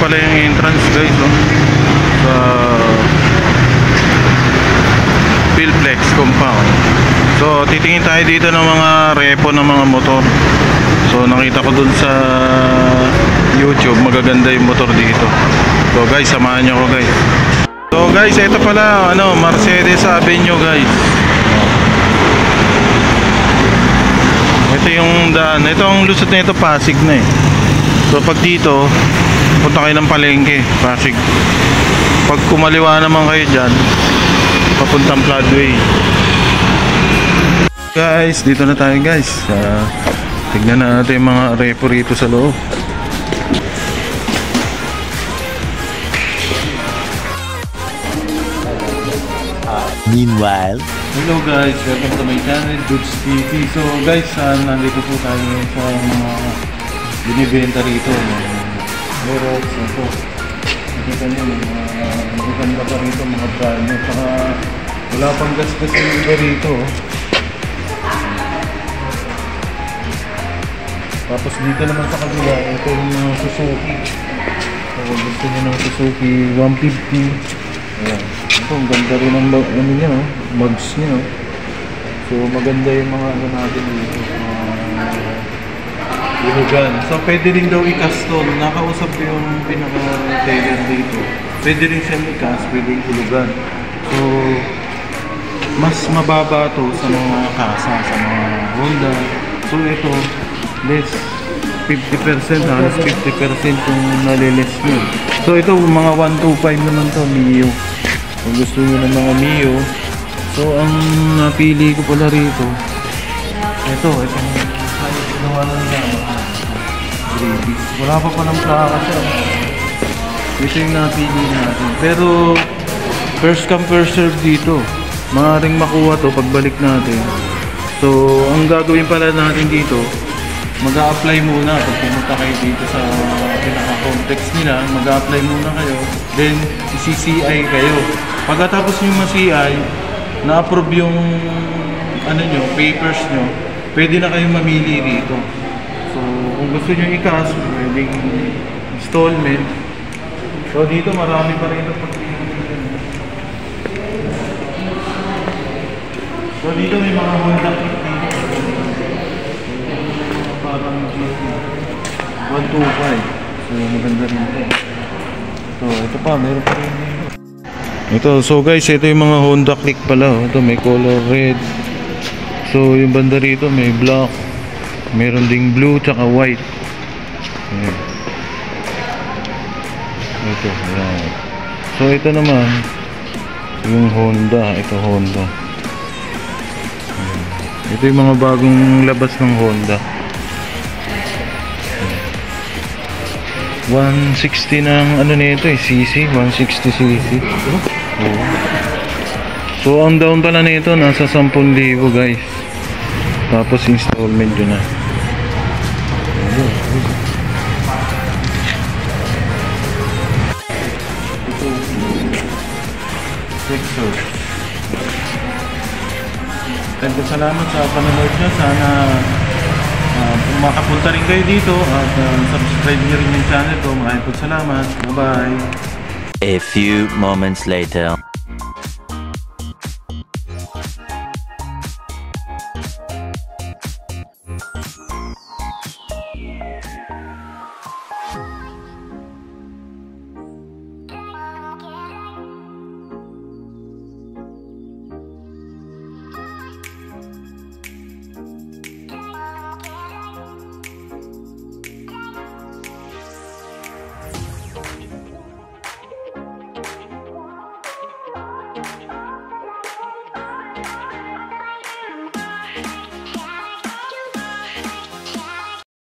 pala yung entrance guys, no? Sa Philplex compound. So titingin tayo dito ng mga repo ng mga motor. So nakita ko dun sa YouTube, magaganda yung motor dito. So guys, samahan nyo ko guys. So guys, ito pala Mercedes Avenue guys. Ito yung daan. Ito ang lusot na ito, Pasig na eh. So pag dito punta kayo ng palengke, Pasig. Pag kumaliwa naman kayo dyan, papuntang Floodway. Guys, dito na tayo guys. Tignan natin yung mga repo rito sa loob. Meanwhile, hello guys, welcome to my channel, Goods TV. So guys, nandito po tayo sa mga binibenta rito. Meron ito. Nakita nyo, magaganda pa rito mga brand nyo. Saka wala pang gas-gas yung iba rito. Tapos dito naman sa kabila, ito yung Suzuki. So gusto nyo ng Suzuki 150. Ayan. Ito, ang ganda rin ang niya, mugs niya. So maganda yung mga natin dito. Hulugan. So pwede rin daw i-custom. Nakausap ko yung pinaka-tailor dito. Pwede rin siyang i-cast, pwede yung hulugan. So mas mababa to sa mga kasa, sa mga Honda. So ito, less 50%, halos 50% kung nalilis nyo. So ito, mga 125 naman to, Mio. Kung gusto nyo ng mga Mio. So ang napili ko pala rito, ito ginawa na nila. Wala pa palang plaka siya. Ito yung napili natin. Pero first come first serve dito. Maaaring makuha to pagbalik natin. So ang gagawin pala natin dito, mag-a-apply muna pag pumunta kayo dito sa pinaka-complex nila. Mag-a-apply muna kayo, then i-CCI kayo. Pagkatapos yung ma-CI, na-approve yung nyo, papers nyo, pwede na kayong mamili rito. So kung gusto nyo i-cash, pwedeng installment. So dito marami pa rin pag so dito may mga Honda kit dito. Parang 125. So maganda rin ito. So ito pa, meron pa rin dito. Ito, so guys, ito yung mga Honda Click pala. Ito may color red. So yung banda rito may black. Meron ding blue tsaka white. Ayan. Ito, ayan. So ito naman yung Honda. Ito Honda. Ayan. Ito yung mga bagong labas ng Honda. 160 ng nito cc, 160 cc. Oh. So ang down pala nito nasa 10,000 guys. Tapos installment yun na. Lexus. Salamat sa panonood nyo. Sana makapunta rin kayo dito at subscribe nyo rin yung channel ko. Maraming salamat. Bye bye. A few moments later.